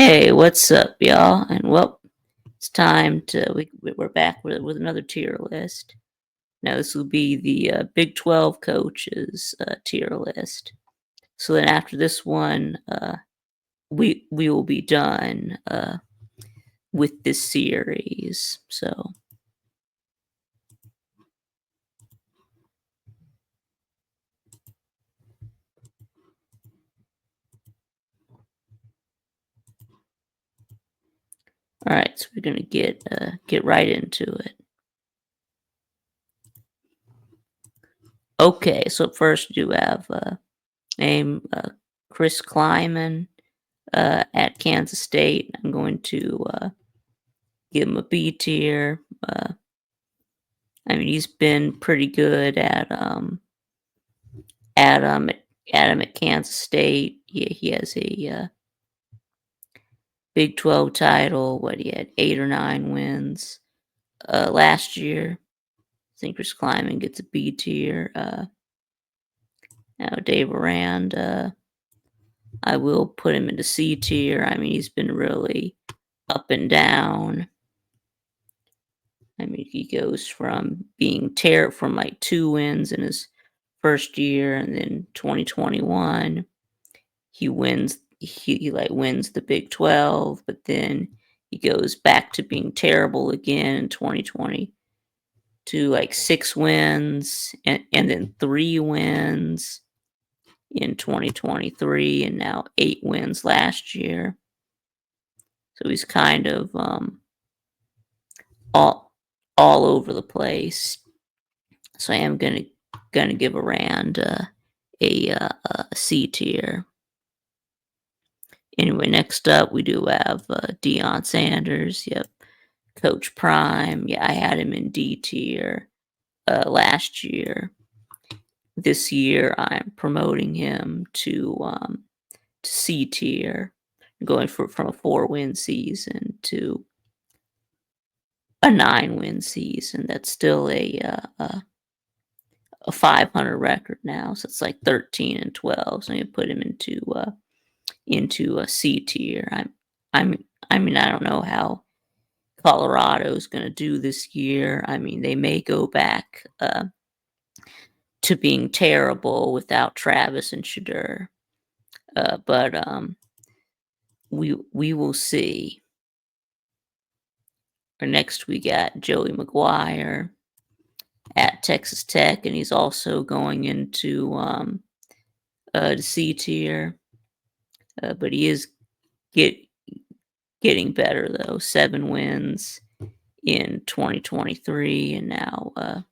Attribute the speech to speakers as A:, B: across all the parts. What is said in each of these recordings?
A: Hey, what's up, y'all? And well, it's time to we're back with another tier list. Now this will be the Big 12 coaches tier list. So then after this one, we will be done with this series. So all right, so we're gonna get right into it. Okay, so first we do have name Chris Kleiman at Kansas State. I'm going to give him a B tier. I mean, he's been pretty good at at Kansas State. He has a Big 12 title. What he had 8 or 9 wins last year. I think Chris Kleiman gets a B tier. Now Dave Arand, I will put him into C tier. I mean, he's been really up and down. I mean, he goes from being from like 2 wins in his first year, and then 2021 he wins. He like wins the Big 12, but then he goes back to being terrible again in 2020 to like 6 wins and then 3 wins in 2023, and now 8 wins last year. So he's kind of all all over the place. So I am gonna give Arand a C tier. Anyway, next up we do have Deion Sanders. Yep, Coach Prime. Yeah, I had him in D tier last year. This year I'm promoting him to C tier, going from a 4 win season to a 9 win season. That's still a 500 record now, so it's like 13-12. So I'm gonna put him into a C tier. I mean, I don't know how Colorado's going to do this year. I mean, they may go back to being terrible without Travis and Shadur, but we will see. Or next, we got Joey McGuire at Texas Tech, and he's also going into the C tier, but he is get getting better though. 7 wins in 2023, and now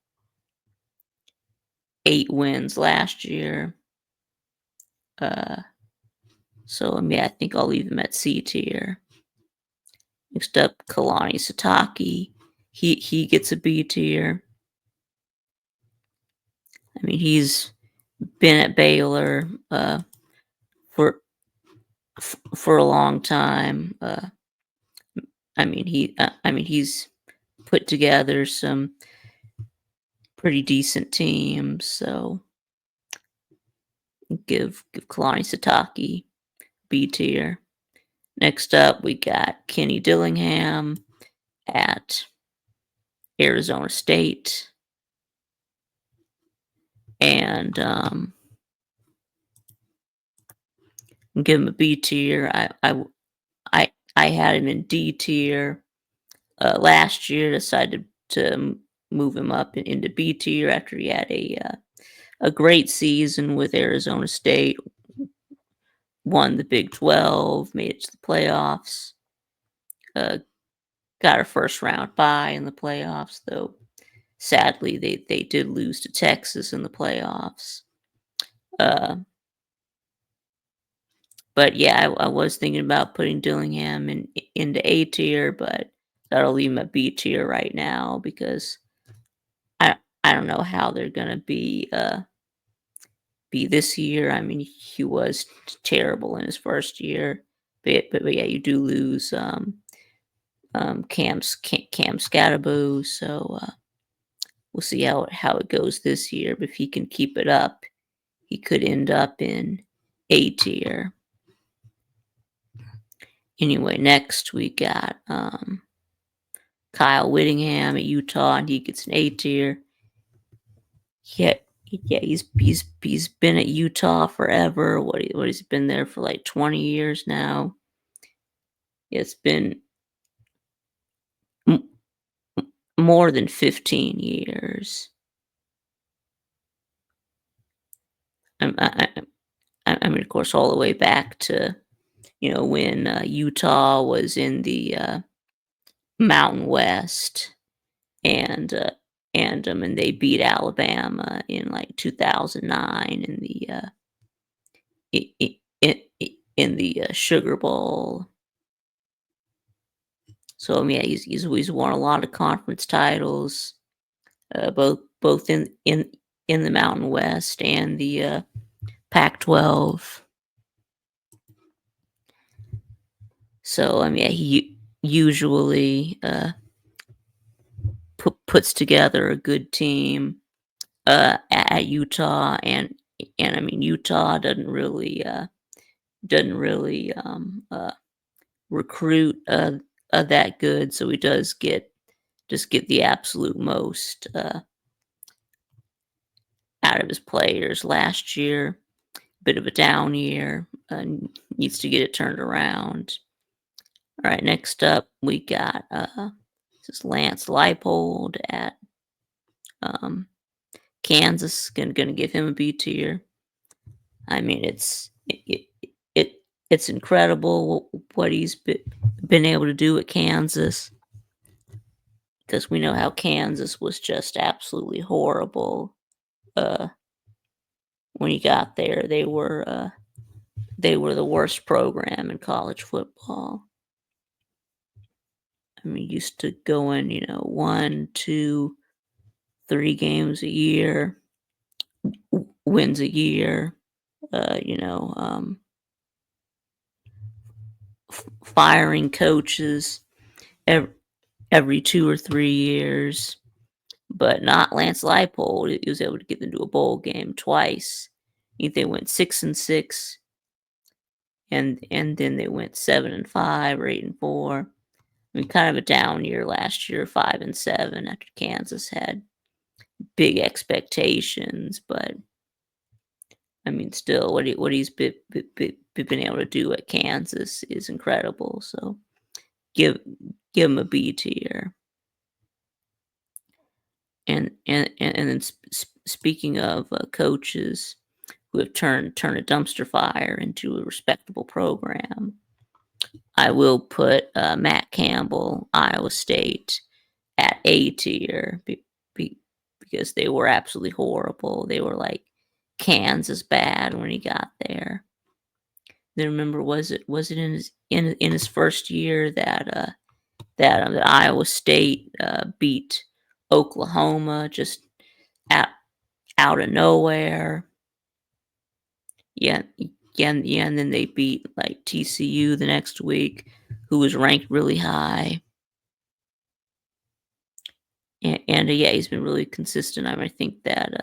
A: 8 wins last year. So I mean, I think I'll leave him at C tier. Next up, Kalani Sitake. He gets a B tier. I mean, he's been at Baylor for for a long time. I mean, he's put together some pretty decent teams. So give Kalani Sitake B tier. Next up, we got Kenny Dillingham at Arizona State, and give him a B tier. I had him in D tier last year. Decided to move him up into B tier after he had a great season with Arizona State. Won the Big 12, made it to the playoffs. Got a first round bye in the playoffs, though sadly they did lose to Texas in the playoffs. Uh, but yeah, I was thinking about putting Dillingham into A tier, but that'll leave him at B tier right now because I I don't know how they're gonna be this year. I mean, he was terrible in his first year, but yeah, you do lose Cam Scatterbo, so we'll see how it goes this year. But if he can keep it up, he could end up in A tier. Anyway, next we got Kyle Whittingham at Utah, and he gets an A tier. Yeah, yeah, he's been at Utah forever. What he's been there for like 20 years now. It's been m- more than 15 years. I, I mean, of course, all the way back to when Utah was in the Mountain West, and and they beat Alabama in like 2009 in the in the Sugar Bowl. So yeah, he's won a lot of conference titles, both in the Mountain West and the Pac-12. So I mean, yeah, he usually puts together a good team at Utah, and I mean Utah doesn't really recruit that good, so he does get the absolute most out of his players. Last year, bit of a down year, needs to get it turned around. All right, next up we got this is Lance Leipold at um, Kansas. Gonna give him a B tier. I mean, it it's incredible what he's been able to do at Kansas, because we know how Kansas was just absolutely horrible uh, when he got there. They were the worst program in college football. I mean, used to go in, 1, 2, 3 games a year, wins a year. Uh, you know, um, Firing coaches every, every 2 or 3 years, but not Lance Leipold. He was able to get them to a bowl game twice. I think they went 6-6, and then they went 7-5 or 8-4. I mean, kind of a down year last year, 5-7 after Kansas had big expectations, but I mean, still, what he's been able to do at Kansas is incredible. So give give him a B tier. And then speaking of coaches who have turned a dumpster fire into a respectable program, I will put Matt Campbell, Iowa State, at A tier because they were absolutely horrible. They were like Kansas bad when he got there. Then remember, was it in his first year that Iowa State beat Oklahoma just out out of nowhere? Yeah, yeah, and then they beat like TCU the next week, who was ranked really high. And yeah, he's been really consistent. I mean, I think that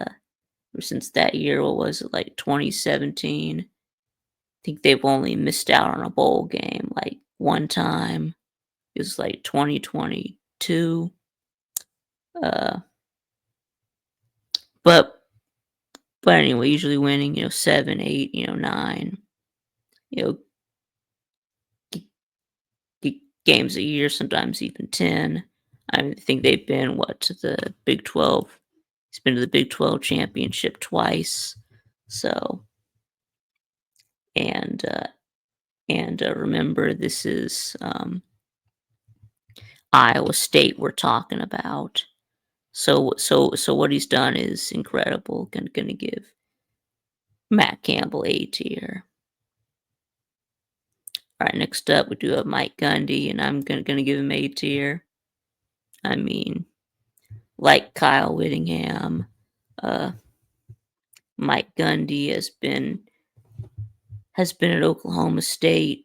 A: ever since that year, what was it, like 2017? I think they've only missed out on a bowl game like one time. It was like 2022. Uh, but anyway, usually winning, 7, 8, 9, you know, games a year, sometimes even 10. I think they've been to the Big 12. He's been to the Big 12 championship twice. So, and remember, this is Iowa State we're talking about. So what he's done is incredible. Gonna give Matt Campbell A tier. All right, next up we do have Mike Gundy, and I'm gonna give him A tier. I mean, like Kyle Whittingham, uh, Mike Gundy has been at Oklahoma State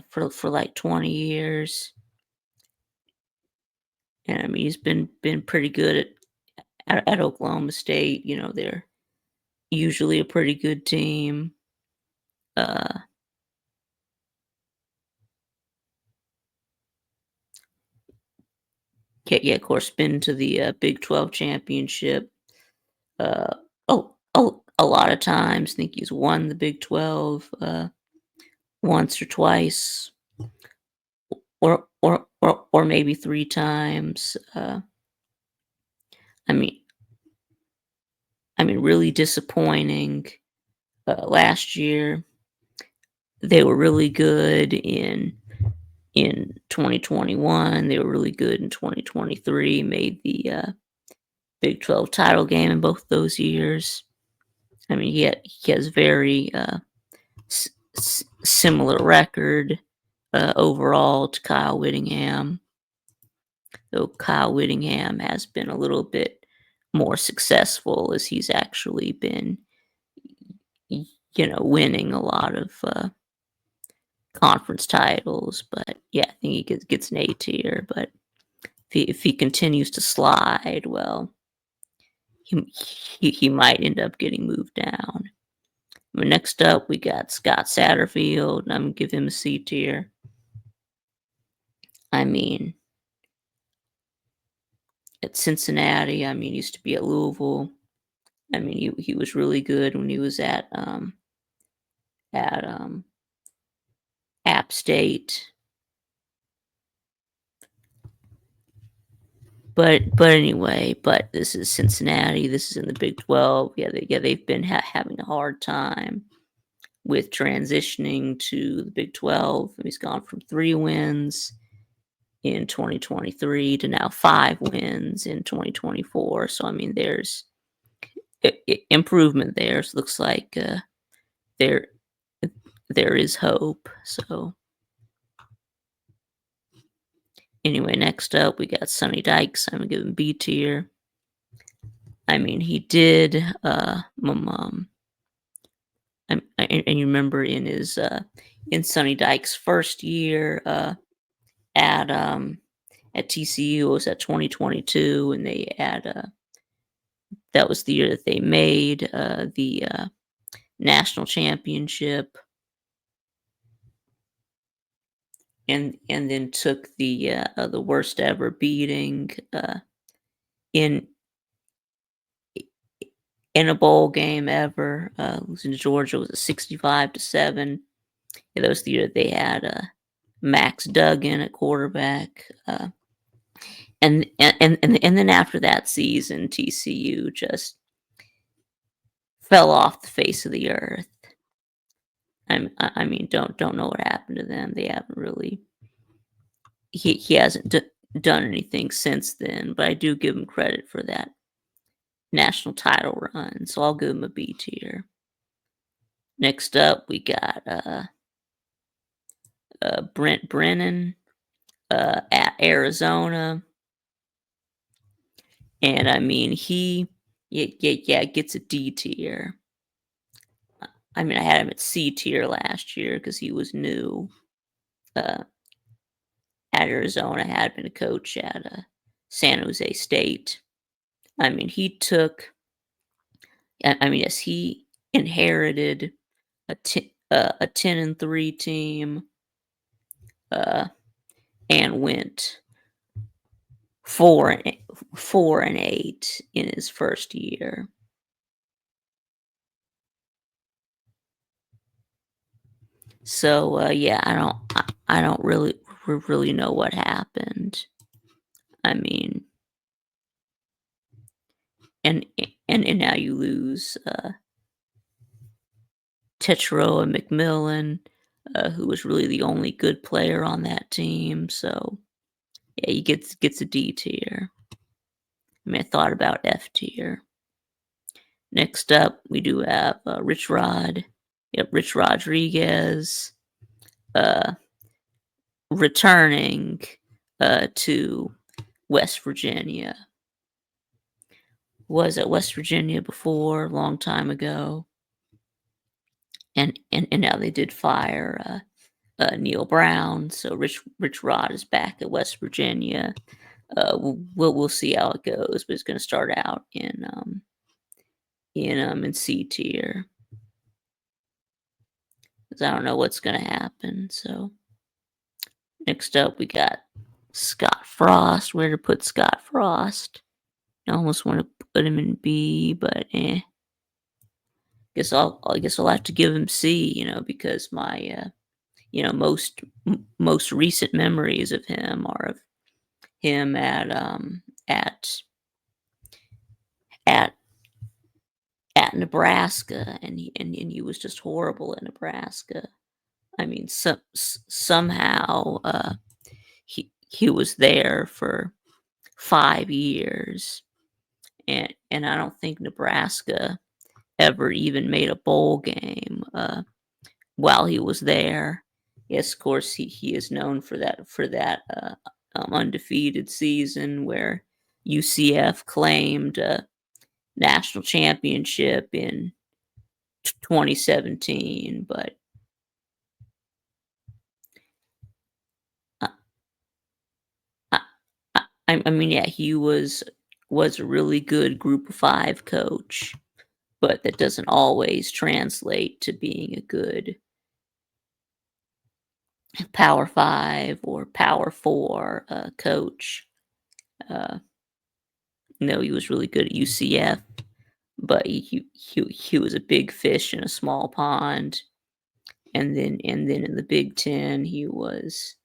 A: for like 20 years, and I mean he's been pretty good at Oklahoma State. They're usually a pretty good team. Uh, yeah, of course, been to the Big 12 championship. Uh, a lot of times. I think he's won the Big 12 once or twice, or maybe three times. I mean, really disappointing last year. They were really good in 2021. They were really good in 2023. Made the Big 12 title game in both those years. I mean, he has very similar record overall to Kyle Whittingham, though Kyle Whittingham has been a little bit more successful as he's actually been, winning a lot of conference titles. But yeah, I think he gets an A tier. But if he continues to slide, well, he might end up getting moved down. But next up, we got Scott Satterfield. I'm gonna give him a C tier. I mean, at Cincinnati, he used to be at Louisville. He was really good when he was at App State. But anyway, but this is Cincinnati. This is in the Big 12. They've been having a hard time with transitioning to the Big 12. He's gone from 3 wins in 2023 to now 5 wins in 2024. So there's improvement there. So it looks like there there is hope. So anyway, next up we got Sonny Dykes. I'm gonna give him B tier. He did and you remember in Sonny Dykes' first year at at TCU, it was at 2022, and they had that was the year that they made the national championship, and then took the worst ever beating in in a bowl game ever. Losing to Georgia was a 65-7. Yeah, that was the year that they had Max Duggan at quarterback. And then after that season, TCU just fell off the face of the earth. Don't know what happened to them. They haven't really. He hasn't done anything since then, but I do give him credit for that national title run, so I'll give him a B tier. Next up, we got Brent Brennan at Arizona, and he gets a D tier. I had him at C tier last year because he was new at Arizona, had been a coach at San Jose State. He took. Yes, he inherited a 10-3 team, and went 4-8 in his first year. So yeah, I don't really know what happened. I mean, and now you lose Tetro and McMillan, who was really the only good player on that team. So yeah, he gets a D tier. I thought about F tier. Next up, we do have Rich Rod. Yep, Rich Rodriguez returning to West Virginia. Was at West Virginia before, a long time ago. And now they did fire Neil Brown. So Rich Rod is back at West Virginia. We'll see how it goes, but it's going to start out in C tier. Because I don't know what's going to happen. So next up, we got Scott Frost, where to put Scott Frost? I almost want to put him in B, but I guess I'll have to give him C. Because my most recent memories of him are of him at at at Nebraska, and he was just horrible at Nebraska. I mean, somehow he was there for 5 years, and I don't think Nebraska ever even made a bowl game while he was there. Yes, of course, he is known for that undefeated season where UCF claimed a national championship in 2017. But uh, I, I mean, yeah, he was a really good Group of Five coach, but that doesn't always translate to being a good Power Five or Power Four coach. Uh, no, he was really good at UCF, but he was a big fish in a small pond. And then in the Big Ten, he was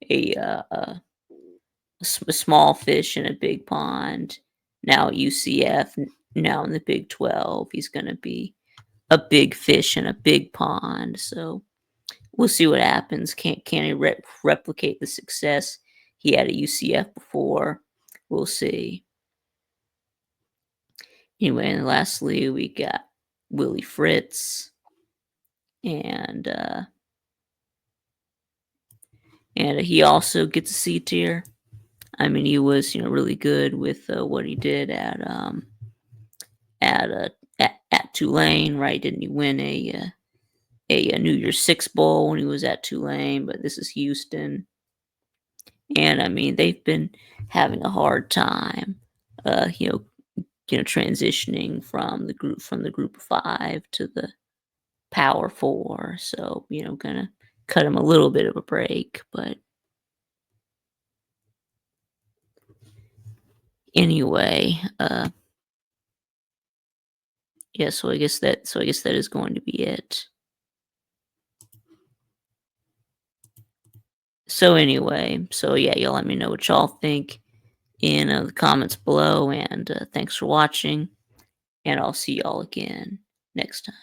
A: a, a small fish in a big pond. Now at UCF, now in the Big 12, he's going to be a big fish in a big pond. So we'll see what happens. Can he replicate the success he had at UCF before? We'll see. Anyway, and lastly, we got Willie Fritz, and he also gets a C tier. I mean, he was really good with what he did at Tulane, right? Didn't he win a New Year's Six bowl when he was at Tulane? But this is Houston, and I mean they've been having a hard time, uh, you know, transitioning from the group of five to the Power Four. So gonna cut him a little bit of a break, but anyway, yeah. So I guess that is going to be it. So anyway, so yeah, y'all let me know what y'all think in the comments below, and thanks for watching, and I'll see y'all again next time.